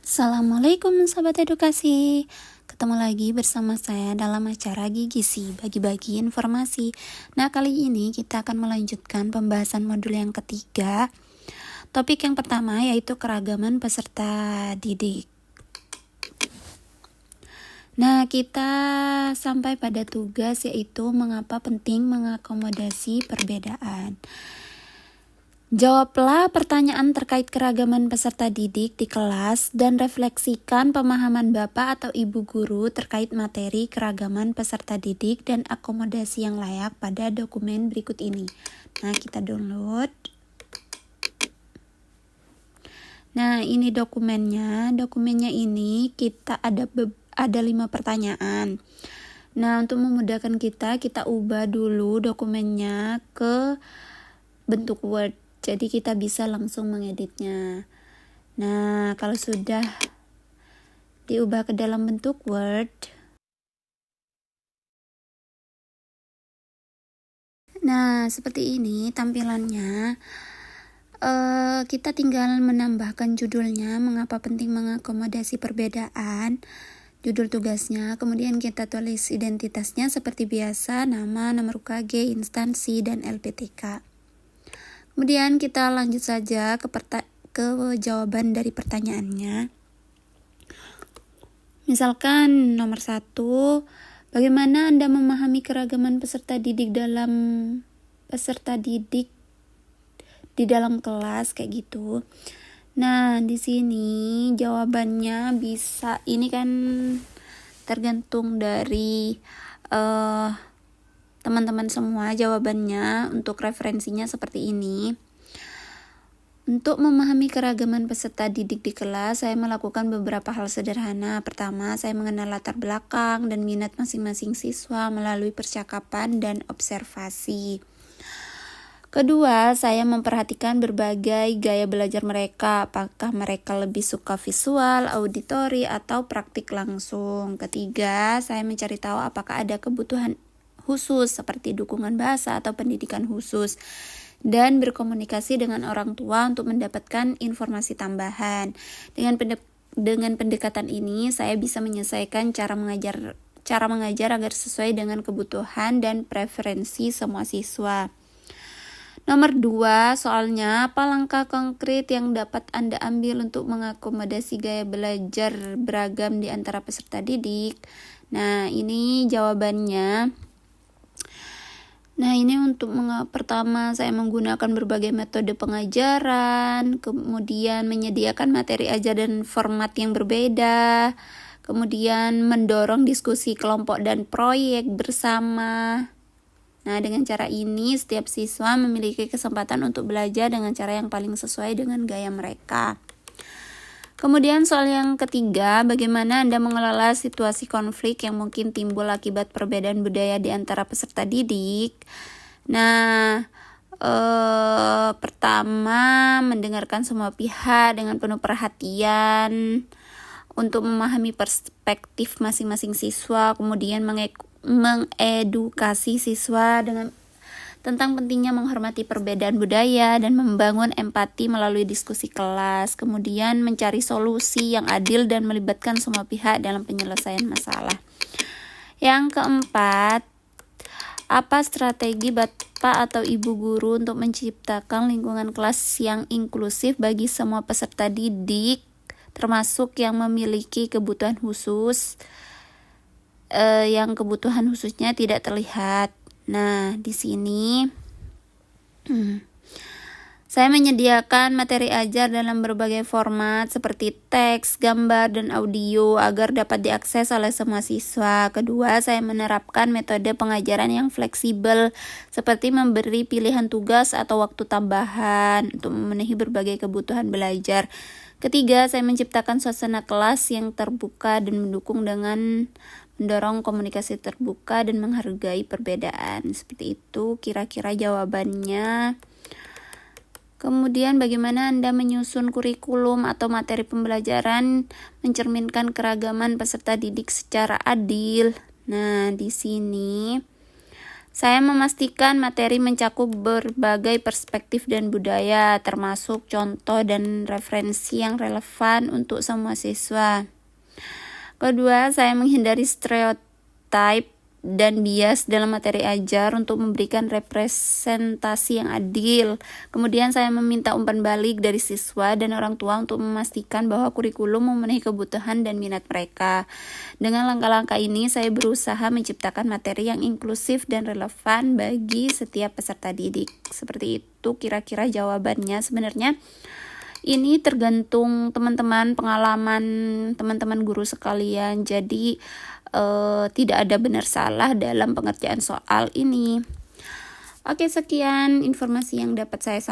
Assalamualaikum sahabat edukasi. Ketemu lagi bersama saya dalam acara Gigisi, bagi-bagi informasi. Nah, kali ini kita akan melanjutkan pembahasan modul yang ketiga. Topik yang pertama yaitu keragaman peserta didik. Nah, kita sampai pada tugas yaitu mengapa penting mengakomodasi perbedaan. Jawablah pertanyaan terkait keragaman peserta didik di kelas dan refleksikan pemahaman Bapak atau Ibu guru terkait materi keragaman peserta didik dan akomodasi yang layak pada dokumen berikut ini. Nah, kita download. Nah, ini dokumennya. Dokumennya ini kita ada 5 pertanyaan. Nah, untuk memudahkan kita ubah dulu dokumennya ke bentuk Word. Jadi kita bisa langsung mengeditnya. Nah, kalau sudah diubah ke dalam bentuk Word, nah seperti ini tampilannya. Kita tinggal menambahkan judulnya, mengapa penting mengakomodasi perbedaan, judul tugasnya, kemudian kita tulis identitasnya seperti biasa, nama, nomor UKG, instansi, dan LPTK. Kemudian kita lanjut saja ke jawaban dari pertanyaannya. Misalkan nomor 1, bagaimana Anda memahami keragaman peserta didik di dalam kelas kayak gitu. Nah, di sini jawabannya bisa, ini kan tergantung dari teman-teman semua jawabannya. Untuk referensinya seperti ini. Untuk memahami keragaman peserta didik di kelas, saya melakukan beberapa hal sederhana. Pertama, saya mengenal latar belakang dan minat masing-masing siswa melalui percakapan dan observasi. Kedua, saya memperhatikan berbagai gaya belajar mereka, apakah mereka lebih suka visual, auditori, atau praktik langsung. Ketiga, saya mencari tahu apakah ada kebutuhan khusus seperti dukungan bahasa atau pendidikan khusus, dan berkomunikasi dengan orang tua untuk mendapatkan informasi tambahan. Dengan pendekatan ini, saya bisa menyelesaikan cara mengajar agar sesuai dengan kebutuhan dan preferensi semua siswa. Nomor 2, soalnya apa langkah konkret yang dapat Anda ambil untuk mengakomodasi gaya belajar beragam di antara peserta didik? Nah, ini jawabannya. Nah, ini untuk pertama saya menggunakan berbagai metode pengajaran, kemudian menyediakan materi ajar dan format yang berbeda, kemudian mendorong diskusi kelompok dan proyek bersama. Nah, dengan cara ini setiap siswa memiliki kesempatan untuk belajar dengan cara yang paling sesuai dengan gaya mereka. Kemudian soal yang ketiga, bagaimana Anda mengelola situasi konflik yang mungkin timbul akibat perbedaan budaya di antara peserta didik? Nah, pertama, mendengarkan semua pihak dengan penuh perhatian untuk memahami perspektif masing-masing siswa, kemudian mengedukasi siswa tentang pentingnya menghormati perbedaan budaya dan membangun empati melalui diskusi kelas, kemudian mencari solusi yang adil dan melibatkan semua pihak dalam penyelesaian masalah. Yang keempat, apa strategi Bapak atau Ibu guru untuk menciptakan lingkungan kelas yang inklusif bagi semua peserta didik, termasuk yang memiliki kebutuhan khusus, yang kebutuhan khususnya tidak terlihat. Nah, di sini saya menyediakan materi ajar dalam berbagai format seperti teks, gambar, dan audio agar dapat diakses oleh semua siswa. Kedua, saya menerapkan metode pengajaran yang fleksibel seperti memberi pilihan tugas atau waktu tambahan untuk memenuhi berbagai kebutuhan belajar. Ketiga, saya menciptakan suasana kelas yang terbuka dan mendukung dengan mendorong komunikasi terbuka dan menghargai perbedaan. Seperti itu kira-kira jawabannya. Kemudian bagaimana Anda menyusun kurikulum atau materi pembelajaran mencerminkan keragaman peserta didik secara adil? Nah, di sini Saya memastikan materi mencakup berbagai perspektif dan budaya, termasuk contoh dan referensi yang relevan untuk semua siswa. Kedua, saya menghindari stereotip dan bias dalam materi ajar untuk memberikan representasi yang adil. Kemudian saya meminta umpan balik dari siswa dan orang tua untuk memastikan bahwa kurikulum memenuhi kebutuhan dan minat mereka. Dengan langkah-langkah ini, saya berusaha menciptakan materi yang inklusif dan relevan bagi setiap peserta didik. Seperti itu kira-kira jawabannya. Sebenarnya ini tergantung teman-teman, pengalaman teman-teman guru sekalian. Jadi tidak ada benar salah dalam pengerjaan soal ini. Oke, sekian informasi yang dapat saya sampaikan.